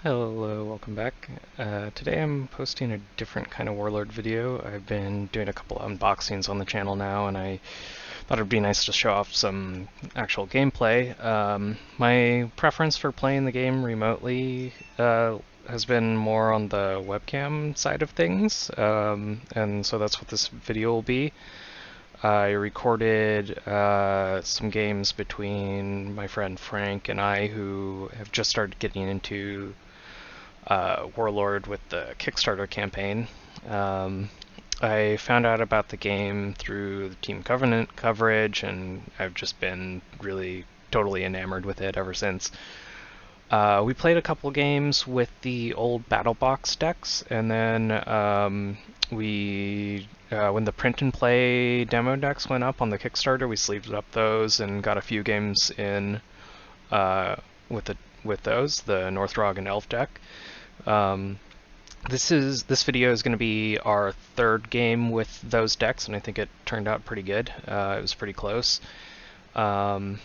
Hello, welcome back. Today I'm posting a different kind of Warlord video. I've been doing a couple unboxings on the channel now, and I thought it'd be nice to show off some actual gameplay. My preference for playing the game remotely has been more on the webcam side of things, and so that's what this video will be. I recorded some games between my friend Frank and I, who have just started getting into Warlord with the Kickstarter campaign. Um, I found out about the game through the Team Covenant coverage, and I've just been really totally enamored with it ever since. We played a couple games with the old Battle Box decks, and then when the print and play demo decks went up on the Kickstarter, we sleeved up those and got a few games in uh, with those, the Northrog and Elf deck. Um, this video is going to be our third game with those decks, and I think it turned out pretty good. It was pretty close. Um,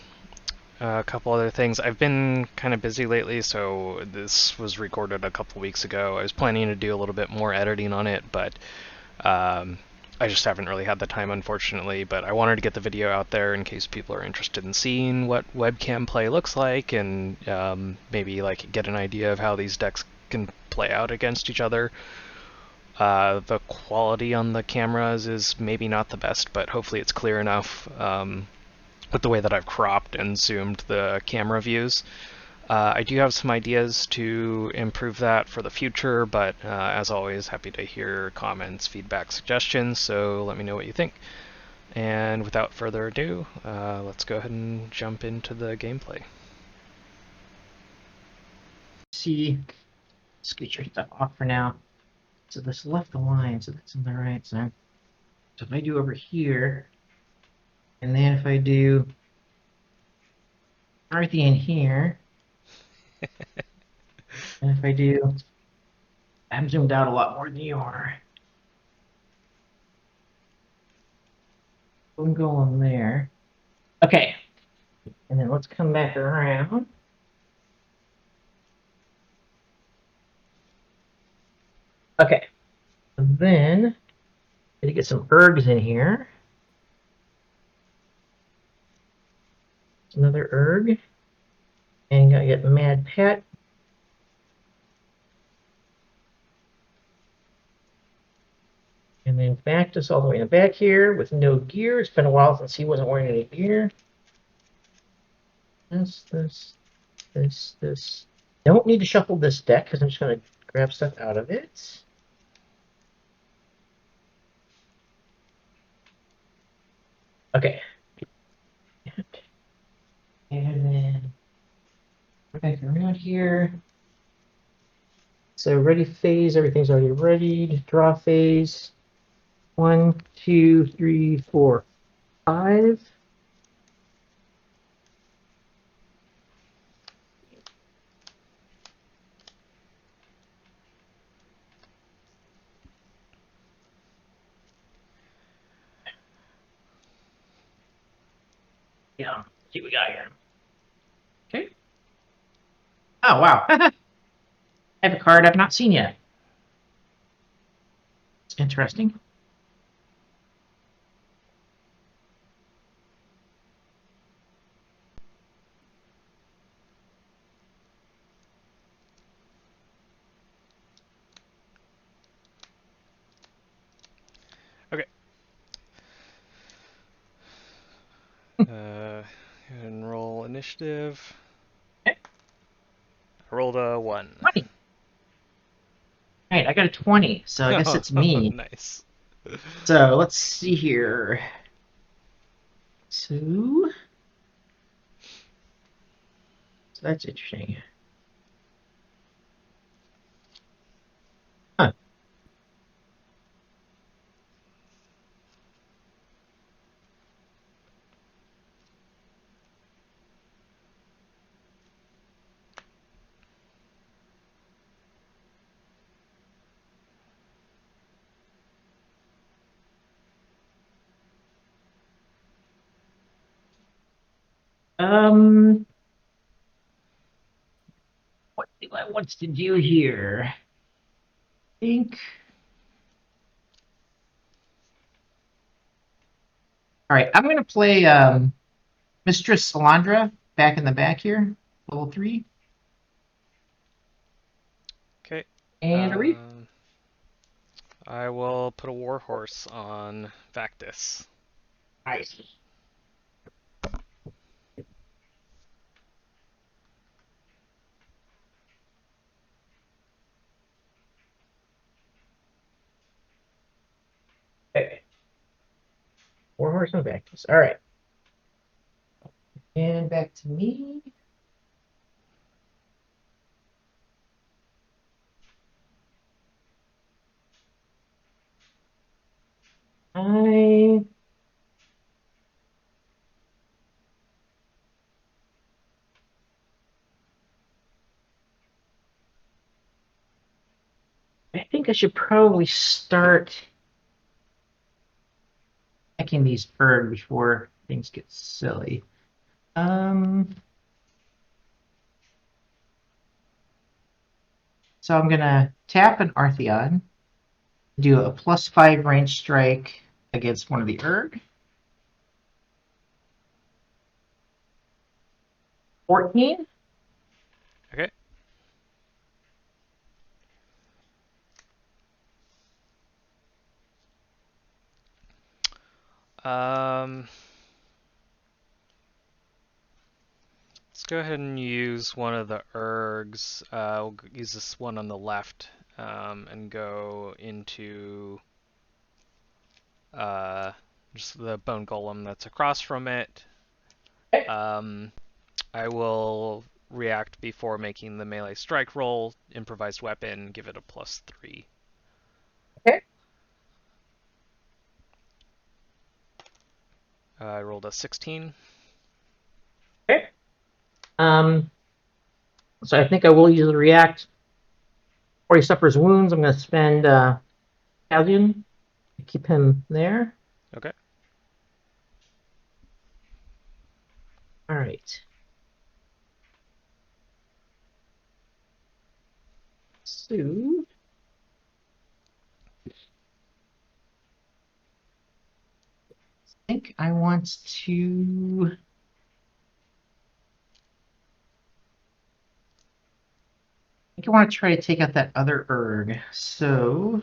a couple other things. I've been kind of busy lately, so this was recorded a couple weeks ago. I was planning to do a little bit more editing on it, but um, I just haven't really had the time, unfortunately. But I wanted to get the video out there in case people are interested in seeing what webcam play looks like, and maybe like get an idea of how these decks can play out against each other. The quality on the cameras is maybe not the best, but hopefully it's clear enough with the way that I've cropped and zoomed the camera views. I do have some ideas to improve that for the future, but as always, happy to hear comments, feedback, suggestions, so let me know what you think. And without further ado, let's go ahead and jump into the gameplay. See, scooch your stuff off for now. So this left line, so that's on the right side. So if I do over here, and then if I do everything in here, and if I do, I'm zoomed out a lot more than you are. I'm going there. Okay, and then let's come back around. Okay, and then I to get some ergs in here. Another erg, and gotta get Mad Pet. And then back this all the way in the back here with no gear. It's been a while since he wasn't wearing any gear. This. Don't need to shuffle this deck because I'm just going to grab stuff out of it. Okay. And then back around here. So ready phase, everything's already ready. Draw phase. 1, 2, 3, 4, 5. Yeah, see what we got here. Okay. Oh, wow. I have a card I've not seen yet. It's interesting. Okay. And roll initiative. Okay. I rolled a 1. 20. All right, I got a 20, so I guess Oh, it's me. nice. So let's see here. So that's interesting. Huh. Um, what what I want to do here. I think. All right, I'm gonna play Mistress Salandra back in the back here, level 3, Okay. and a reef. I will put a warhorse on Vactus. Nice. Okay. Warhorse and Vectus. All right. And back to me. I I think I should probably start checking these bird before things get silly. So I'm gonna tap an Artheon, do a +5 range strike against one of the Erg. 14. Okay. Um, let's go ahead and use one of the ergs. We'll use this one on the left and go into uh, just the bone golem that's across from it. Okay. I will react before making the melee strike roll, improvised weapon, give it a +3. Okay. I rolled a 16. Okay. So I think I will use the react. Before he suffers wounds, I'm going to spend Calhoun to keep him there. Okay. All right. So I think I want to. I think I want to try to take out that other erg. So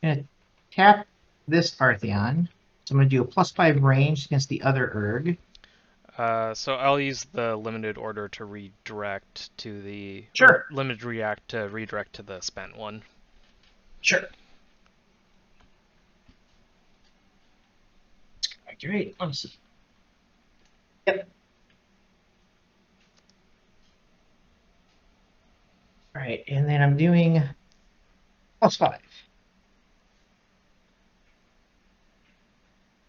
I'm going to tap this Artheon. So I'm going to do a +5 range against the other erg. So I'll use the limited order to redirect to the or Sure. limited react to redirect to the spent one. Sure. Great. Let me see. Yep. All right, and then I'm doing +5.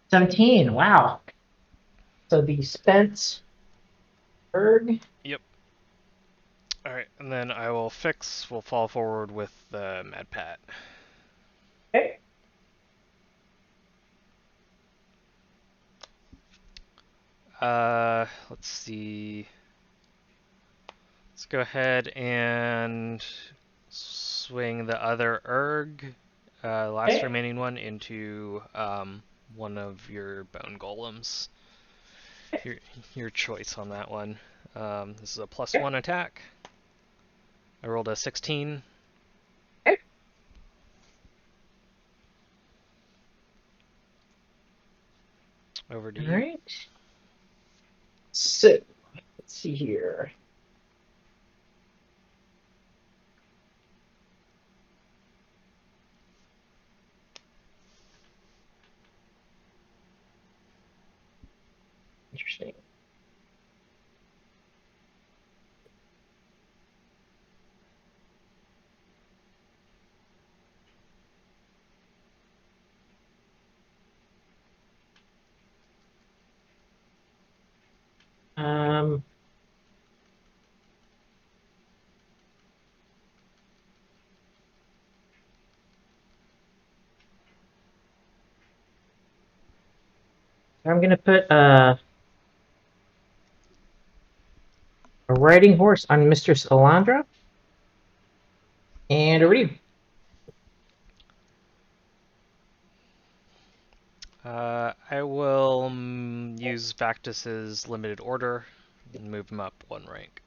17. Wow. So the spent erg. Yep. All right, and then I will fix. We'll fall forward with the Mad Pat. Okay. Let's see. Let's go ahead and swing the other erg, last Okay. remaining one, into one of your bone golems. Your your choice on that one. This is a +1 attack. I rolled a 16. Okay. Over to All you. right. So let's see here. Interesting. Um, I'm gonna put A riding horse on Mistress Alondra. And over to you. I will use Vactus's limited order and move him up one rank.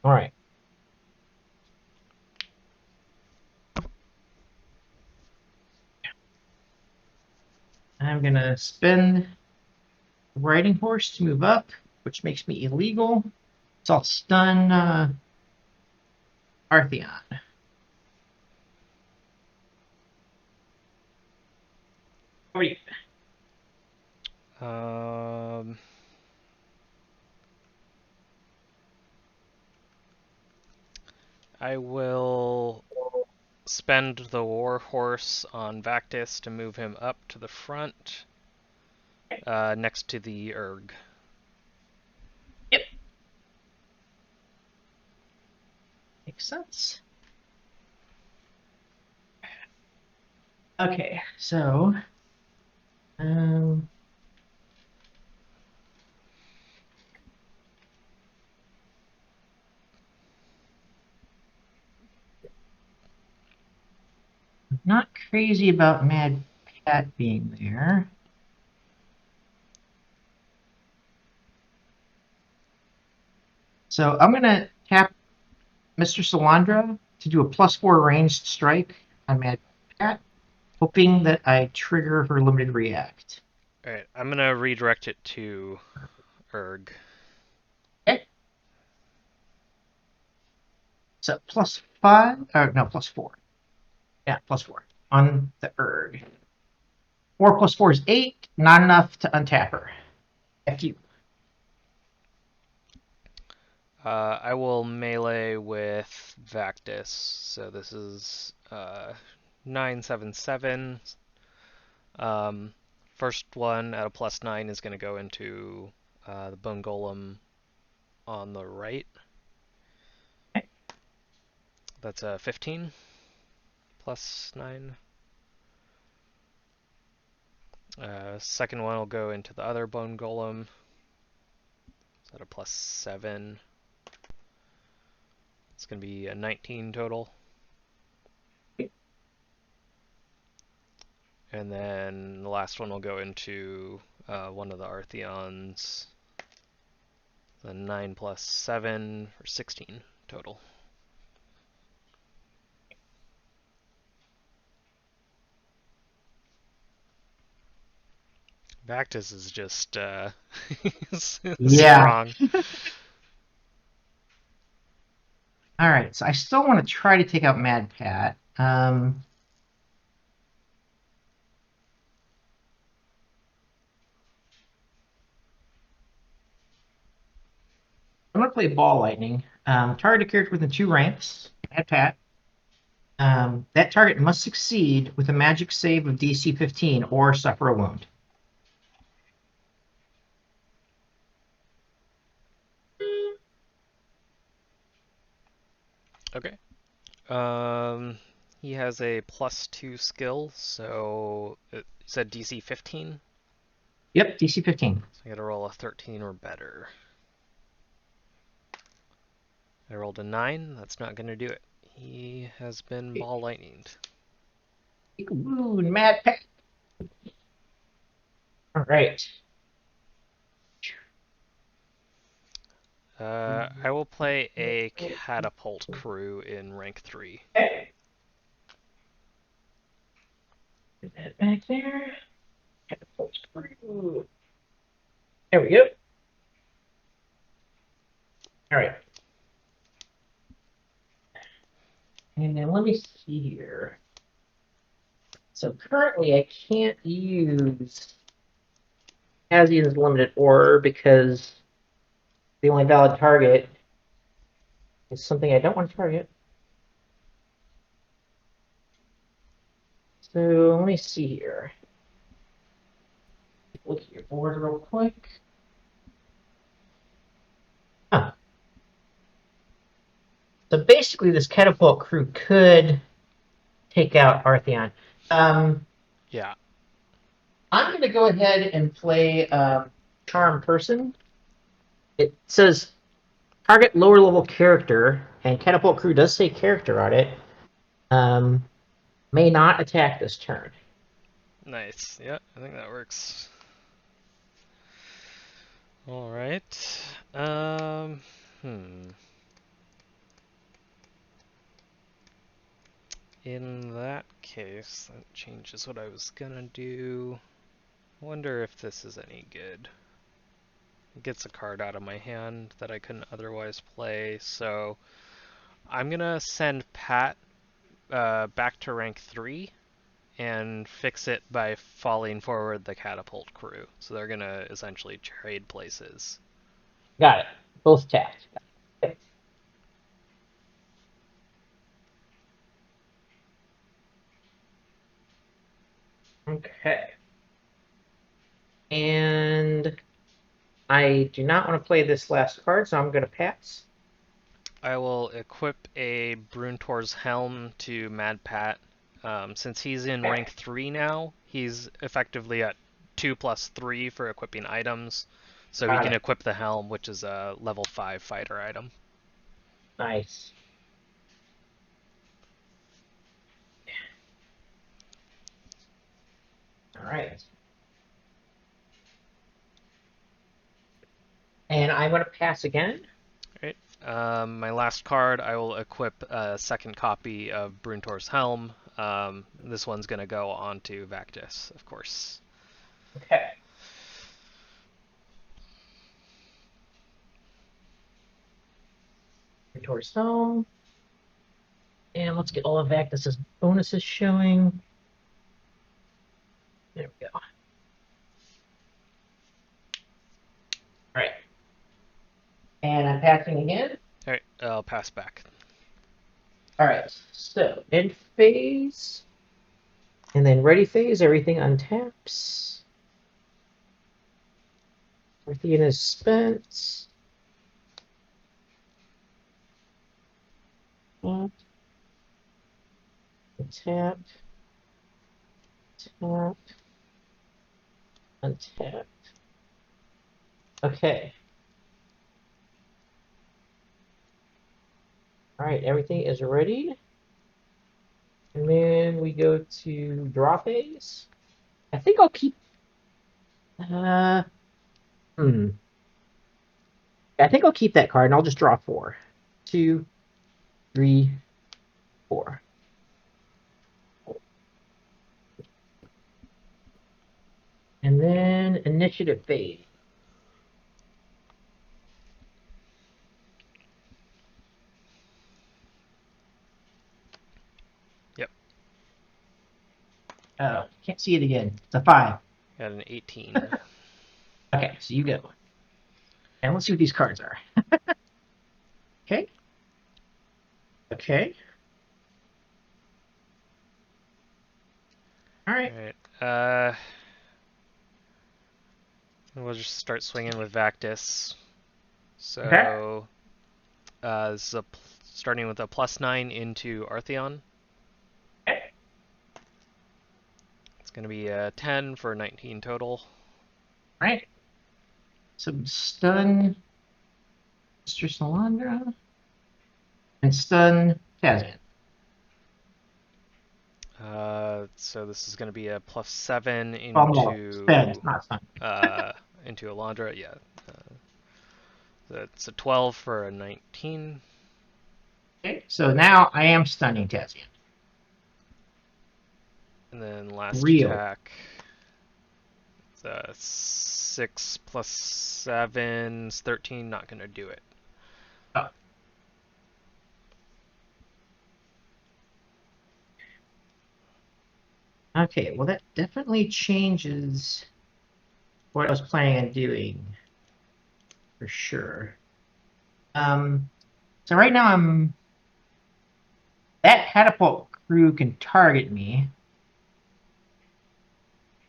All right. I'm going to spend riding horse to move up, which makes me illegal. So I'll stun Artheon. Over to you. I will spend the war horse on Vactus to move him up to the front, next to the Erg. Yep. Makes sense. Okay, so not crazy about Mad Pat being there. So I'm going to tap Mr. Salandra to do a +4 ranged strike on Mad Pat, hoping that I trigger her limited react. Alright, I'm gonna redirect it to Erg. Okay. So +5, or no, +4. Yeah, +4 on the Erg. 4 + 4 is 8, not enough to untap her. F you. I will melee with Vactus. So this is 977. First one at a +9 is going to go into the Bone Golem on the right. Okay. That's a 15 +9. Second one will go into the other Bone Golem. Is that a +7? It's going to be a 19 total. And then the last one will go into one of the Artheons. The 9 + 7 for 16 total. Vactus is just strong. All right, so I still want to try to take out Mad Pat. I'm going to play Ball Lightning. Target a character within 2 ranks, Mad Pat. That target must succeed with a magic save of DC 15 or suffer a wound. Okay. He has a +2 skill, so it said DC 15. Yep, DC 15. So I gotta roll a 13 or better. I rolled a 9. That's not gonna do it. He has been ball lightninged. Take a wound, Mad Pat. All right. I will play a catapult crew in rank 3. Okay. Put that back there. Catapult crew. There we go. All right. And then let me see here. So currently I can't use Kazian's limited order because the only valid target is something I don't want to target. So let me see here. Look at your board real quick. Huh. So basically this catapult crew could take out Artheon. Yeah. I'm going to go ahead and play charm person, it says target lower level character, and catapult crew does say character on it. May not attack this turn. Nice. Yeah, I think that works. All right. Hmm. In that case, that changes what I was gonna do. Wonder if this is any good. It gets a card out of my hand that I couldn't otherwise play, so I'm gonna send Pat back to rank 3 and fix it by falling forward the catapult crew. So they're gonna essentially trade places. Got it. Both tapped. Okay. And I do not want to play this last card, so I'm going to pass. I will equip a Bruntor's Helm to Mad Pat. Since he's in rank 3 now, he's effectively at 2+3 for equipping items. So he Got can it. equip the Helm, which is a level 5 fighter item. Nice. All right. And I'm going to pass again. Right. My last card, I will equip a second copy of Bruntor's Helm. This one's going to go on to Vactus, of course. Okay. Towards home. And let's get all of Vactus's bonuses showing. There we go. All right. And I'm passing again. All right, I'll pass back. All right. So end phase. And then ready phase, everything untaps. Everything is spent. Tap, tap, untap. Okay. All right, everything is ready. And then we go to draw phase. I think I'll keep. Uh, hmm. I think I'll keep that card, and I'll just draw 4. 2, 3, 4. And then initiative phase. Yep, Oh, can't see it again. It's a 5. got an 18. Okay, so you go. And let's see what these cards are. Okay. Okay. All All right. right. We'll just start swinging with Vactus. Okay. So, this is starting with a +9 into Artheon. Okay. It's going to be a 10 for 19 total. All right. Some stun, Mr. Salandra, and stun Tasman. So this is going to be a +7 Oh, no, spend, not stun. into Alondra. Yeah. It's a 12 for a 19. Okay, so now I am stunning Tasman. And then last Real. attack. It's 6 + 7 is 13. Not going to do it. Oh. Okay, well that definitely changes what I was planning on doing, for sure. So right now that catapult crew can target me,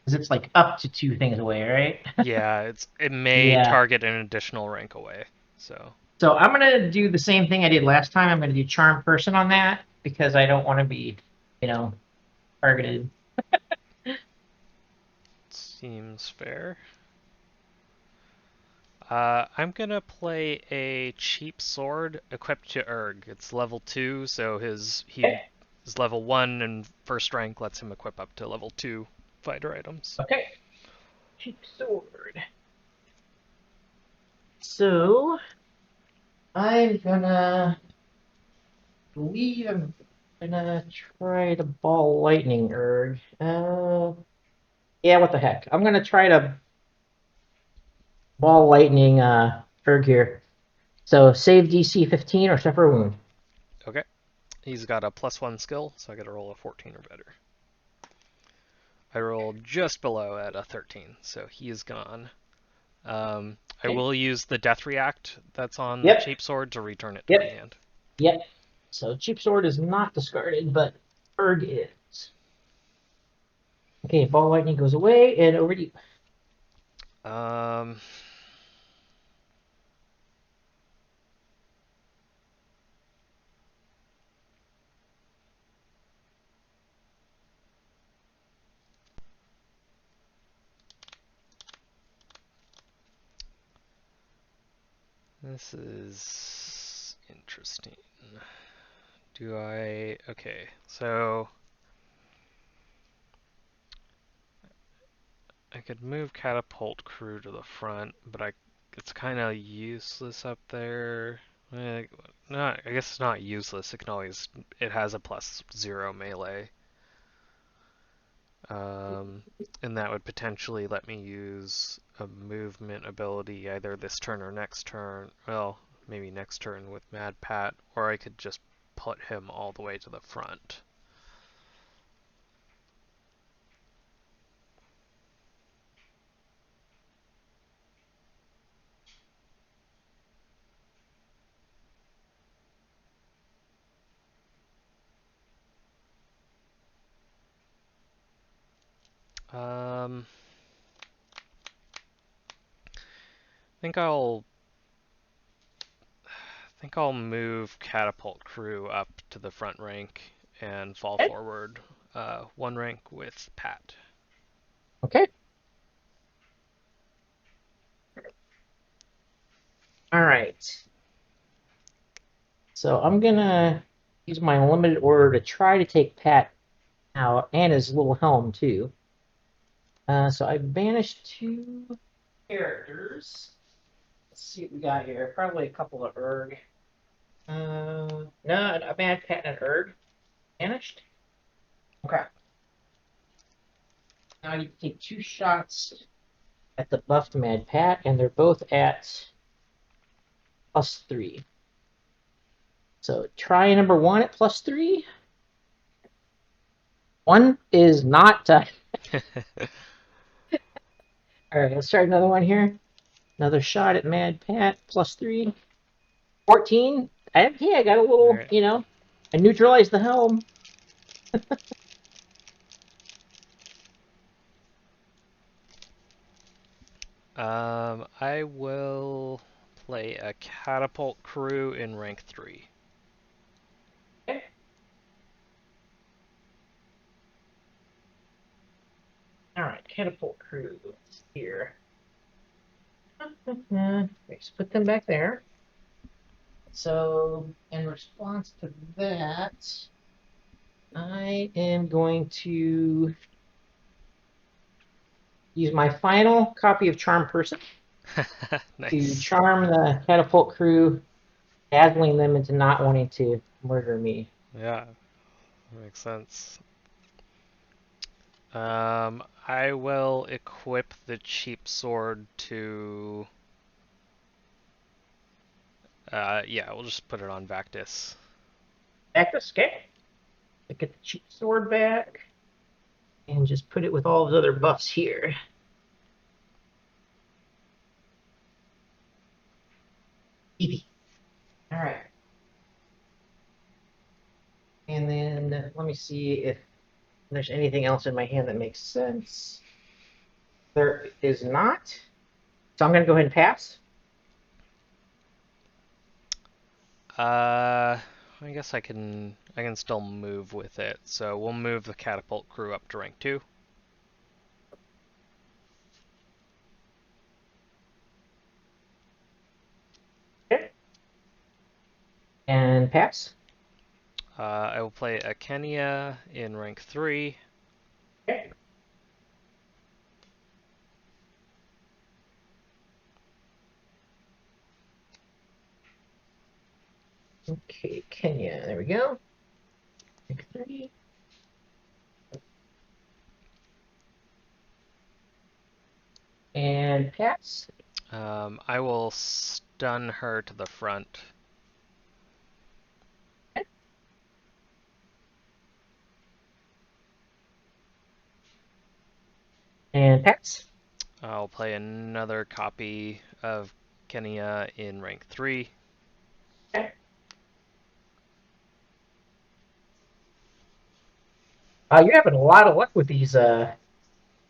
because it's like up to 2 things away, right? Yeah, it may Yeah. target an additional rank away. So So I'm gonna do the same thing I did last time. I'm gonna do charm person on that, because I don't want to be, targeted. seems fair. I'm gonna play a cheap sword equipped to Erg. It's level 2, so Okay. his level 1 and first rank lets him equip up to level 2 fighter items. Okay. Cheap sword. So I'm gonna believe I'm gonna try to ball lightning erg. Yeah, what the heck? I'm gonna try to ball lightning erg here. So save DC 15 or suffer a wound. Okay. He's got a +1 skill, so I gotta roll a 14 or better. I rolled just below at a 13, so he is gone. I Okay. will use the death react that's on the Yep. cheap sword to return it to Yep. my hand. Yep. So cheap sword is not discarded, but erg is. Okay, ball lightning goes away, and over to you. Um, this is interesting. Okay, so I could move catapult crew to the front, but it's kind of useless up there. Not, I guess it's not useless. It has a +0 melee. And that would potentially let me use a movement ability either this turn or next turn. Well, maybe next turn with Mad Pat, or I could just put him all the way to the front. Um, I think I'll move catapult crew up to the front rank and fall Okay. forward one rank with Pat. Okay. All right. So I'm gonna use my unlimited order to try to take Pat out and his little helm too. So I banished 2 characters. Let's see what we got here. Probably a couple of erg. No, a Mad Pat and an erg banished. Okay. Now you take 2 shots at the buffed Mad Pat, and they're both at +3. So try number 1 at +3. One is not. All right, let's try another one here. Another shot at Mad Pat, +3. 14. I got a All little, right. I neutralized the helm. I will play a catapult crew in rank 3. Okay. All right, catapult crew here. Just put them back there. So, in response to that, I am going to use my final copy of Charm Person to Nice. charm the catapult crew, dazzling them into not wanting to murder me. Yeah, makes sense. I will equip the cheap sword to. Yeah, we'll just put it on Vactus. Actus, okay. Get the cheap sword back and just put it with all his other buffs here. Easy. All right. And then let me see if there's anything else in my hand that makes sense. There is not. So I'm going to go ahead and pass. I guess I can still move with it. So we'll move the catapult crew up to rank 2. And pass. I will play a Kenya in rank 3. Okay. Okay, Kenya. There we go. Pick 3. And pass. I will stun her to the front. And pass. I'll play another copy of Kenya in rank 3. Okay. You're having a lot of luck with these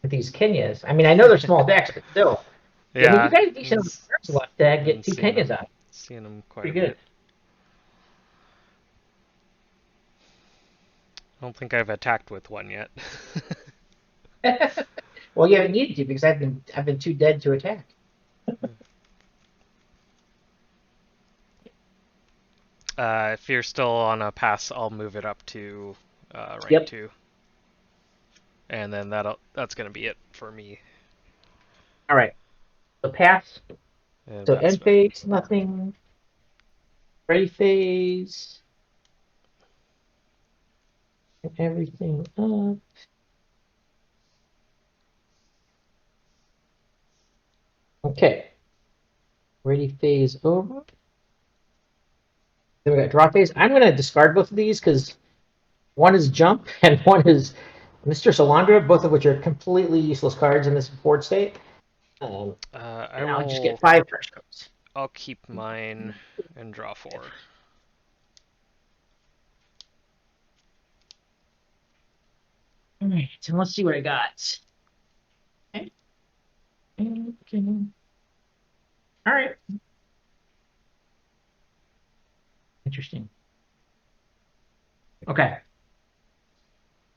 Kenyas. I mean, I know they're small decks, but still. I mean, you Yeah, got a decent amount of cards left to been get two Kenyas out. seeing them quite a Pretty bit. good. I don't think I've attacked with one yet. Well, you haven't needed to because I've been too dead to attack. If you're still on a pass, I'll move it up to rank Yep. 2, and then that's gonna be it for me. All right. So pass. And So pass end back. phase, nothing. Ready phase. Everything up. Okay. Ready phase over. Then we got draw phase. I'm going to discard both of these because one is jump and one is Mr. Solandra, both of which are completely useless cards in this board state. I And I'll just will. get 5 fresh cards. I'll keep mine and draw 4. All right. So let's see what I got. Okay. Okay. All right. Interesting. Okay.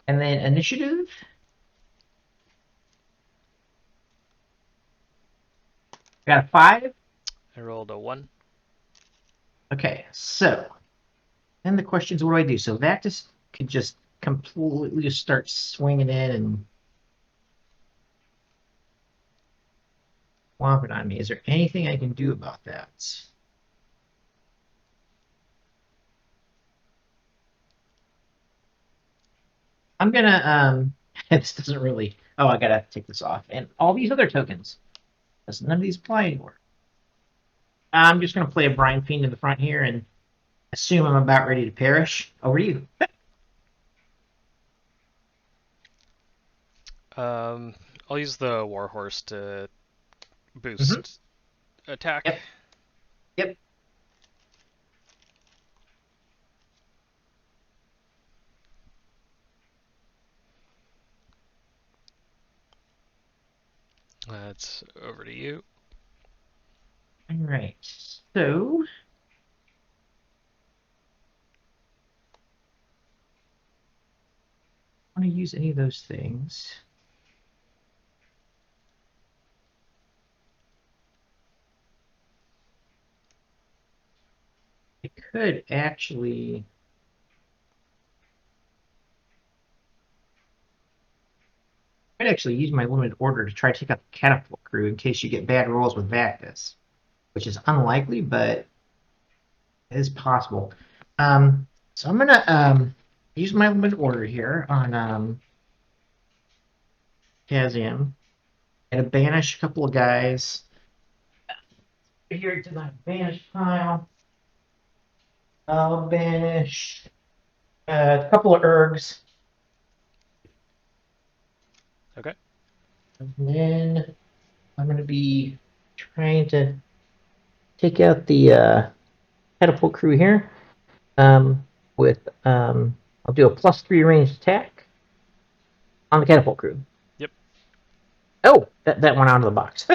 And then initiative. Got a 5. I rolled a 1. Okay. So then the question is, what do I do? So Vactus could just completely just start swinging in and whomping on me. Is there anything I can do about that? I'm gonna this doesn't really. Oh, I gotta take this off. And all these other tokens. Because none of these apply anymore. I'm just gonna play a Brine Fiend in the front here and assume I'm about ready to perish. Over to you. Um, I'll use the Warhorse to Mm-hmm. boost attack. Yep. Yep. That's over to you. All right. So I want to use any of those things. I could actually use my limited order to try to take out the catapult crew in case you get bad rolls with Vactus, which is unlikely, but it is possible. So I'm gonna use my limited order here on Kazium and banish a couple of guys here to my banish pile. I'll banish a couple of ergs, Okay. and then I'm gonna be trying to take out the catapult crew here. With I'll do a +3 ranged attack on the catapult crew. Yep. Oh, that went out of the box.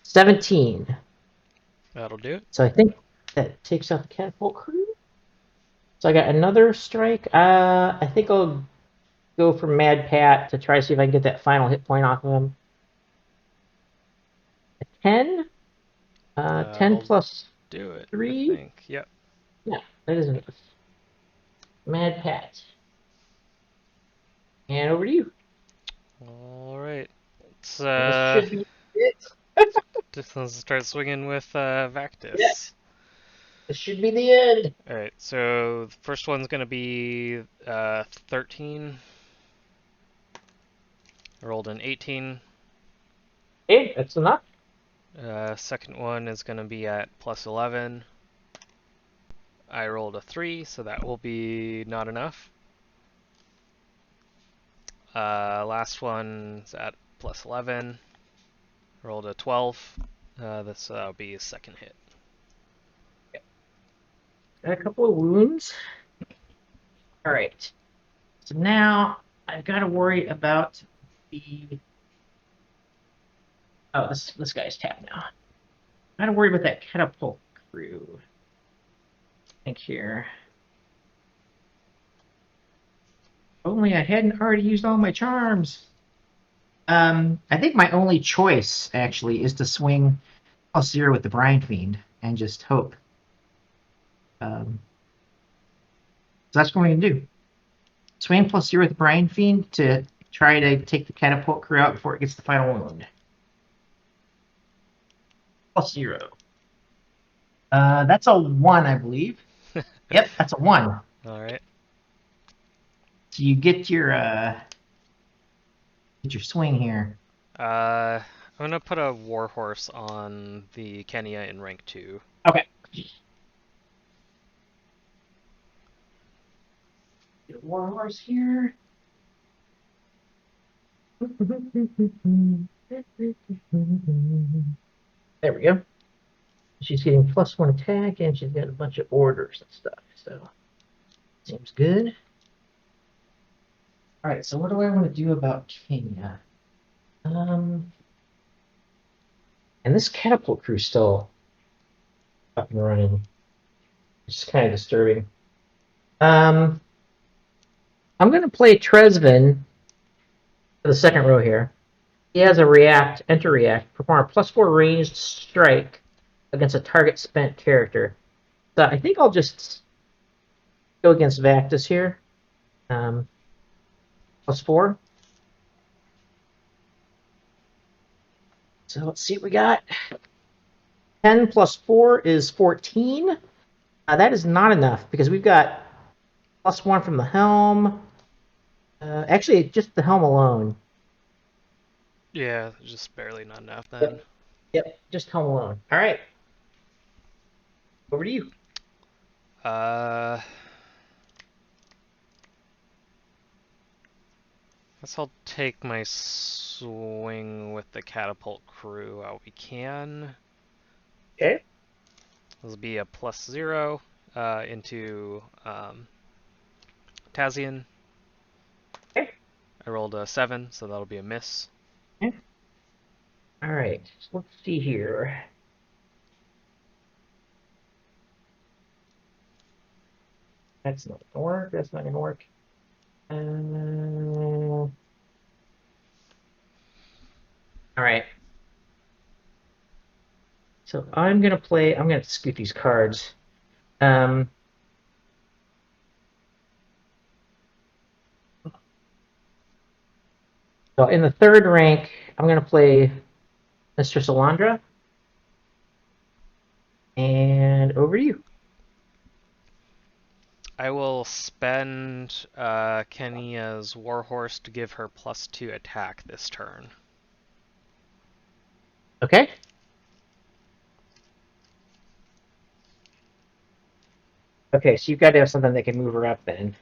17. That'll do it. So I think that takes out the catapult crew. So I got another strike. I think I'll go for Mad Pat to try to see if I can get that final hit point off of him. A 10. 10 I'll plus do it, I 3? think. Yep. Yeah, that is enough. Mad Pat. And over to you. All right. Let's And this should be it. let's start swinging with Yeah, Vactus. this should be the end. All right. So the first one's gonna be 13. I rolled an 18. Okay, that's enough. Second one is gonna be at plus 11. I rolled a 3, so that will be not enough. Last one's at plus 11. Rolled a 12. This will be a second hit. Got a couple of wounds. All right. So now I've got to worry about the. Oh, this guy's tapped now. Got to worry about that catapult crew. I think here. Only I hadn't already used all my charms. I think my only choice actually is to swing +0 with the Brine Fiend and just hope. So that's what I'm going to do. Swing +0 with the Brine Fiend to try to take the catapult crew out before it gets the final wound. +0. That's a 1, I believe. Yep, that's a 1. All right. So you get your swing here. I'm gonna put a warhorse on the Kenya in rank 2. Okay. Get a warhorse here. There we go. She's getting +1 attack, and she's got a bunch of orders and stuff. So seems good. All right. So what do I want to do about Kenya? And this catapult crew still up and running. It's kind of disturbing. I'm going to play Tresvin for the second row here. He has a enter react, perform a +4 ranged strike against a target spent character. So I think I'll just go against Vactus here. +4. So let's see what we got. 10 plus 4 is 14. That is not enough because we've got +1 from the helm. Actually, just the helm alone. Yeah, just barely not enough then. Yep, just helm alone. All right. Over to you. Guess I'll take my swing with the catapult crew out we can. Okay. This will be a +0 into Tazian. Okay. I rolled a 7, so that'll be a miss. Okay. All right. So let's see here. That's not gonna work. That's not gonna work. All right. So I'm gonna play. I'm gonna scoot these cards. So in the third rank, I'm gonna play Mr. Salandra. And over to you. I will spend Kenya's warhorse to give her +2 attack this turn. Okay. Okay, so you've got to have something that can move her up then.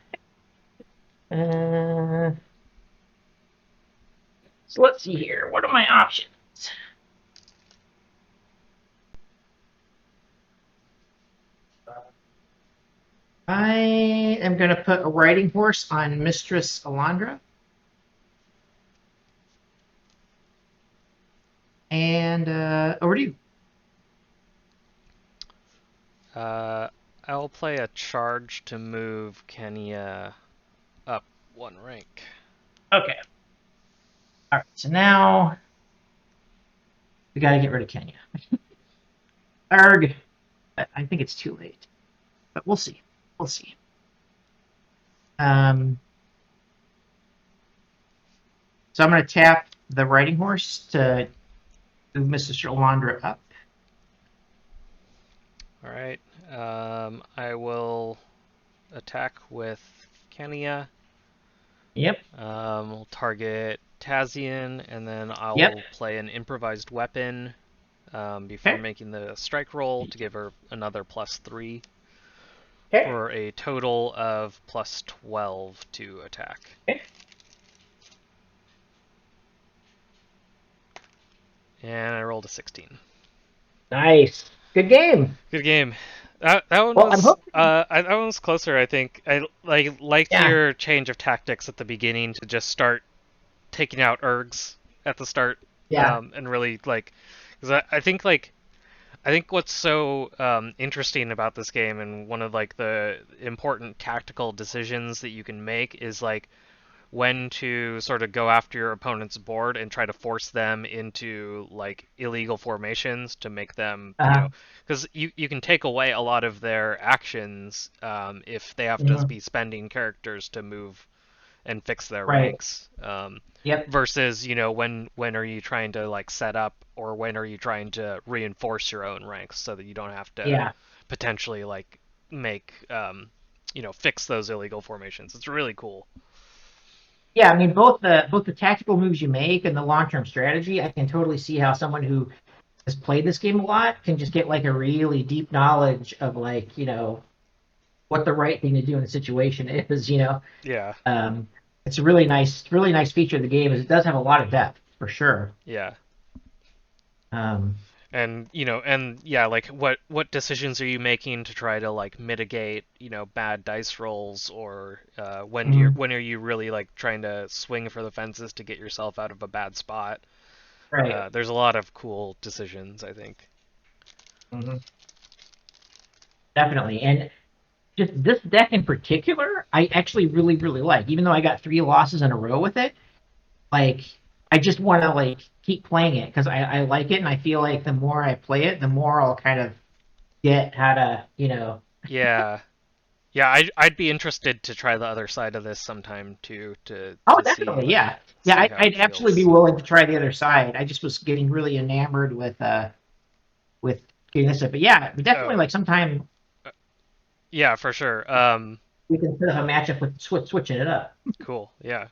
So let's see here. What are my options? I am going to put a riding horse on Mistress Alondra. And over to you. I'll play a charge to move Kenya up 1 rank. Okay. All right, so now we got to get rid of Kenya. Arg. I think it's too late, but we'll see. We'll see. Um, so I'm going to tap the riding horse to move Mr. Shalandra up. All right. I will attack with Kania. Yep. We'll target Tazian, and then Yep. I'll play an improvised weapon before Okay. making the strike roll to give her another +3 Okay. for a total of +12 to attack. Okay. And I rolled a 16. Nice. Good game. Good game. That one Well, I'm was hoping. that one was closer. I think I liked Yeah. your change of tactics at the beginning to just start taking out ergs at the start, Yeah. and really like, because I think what's so interesting about this game and one of like the important tactical decisions that you can make is like when to sort of go after your opponent's board and try to force them into like illegal formations to make them, Uh, because you can take away a lot of their actions if they have to mhm. be spending characters to move and fix their Right. ranks. Yep. Versus, when are you trying to like set up, or when are you trying to reinforce your own ranks so that you don't have to Yeah. potentially like make fix those illegal formations. It's really cool. Yeah. I mean, both the tactical moves you make and the long-term strategy. I can totally see how someone who has played this game a lot can just get like a really deep knowledge of like what the right thing to do in a situation is. Yeah, Um, it's a really nice feature of the game is it does have a lot of depth for sure. yeah. Um, And yeah, like what decisions are you making to try to like mitigate bad dice rolls, or mhm. when are you really like trying to swing for the fences to get yourself out of a bad spot? Right. There's a lot of cool decisions, I think. Mhm. Definitely. And just this deck in particular, I actually really, really like. Even though I got three losses in a row with it, like I just want to like keep playing it because I like it, and I feel like the more I play it, the more I'll kind of get how to. Yeah, yeah. I'd be interested to try the other side of this sometime too, to Oh, see definitely, like yeah, yeah. see how it I'd absolutely be feels. willing to try the other side. I just was getting really enamored with getting this up, but yeah, definitely Oh, like sometime yeah, for sure. we can set up a matchup with switching it up. Cool. Yeah.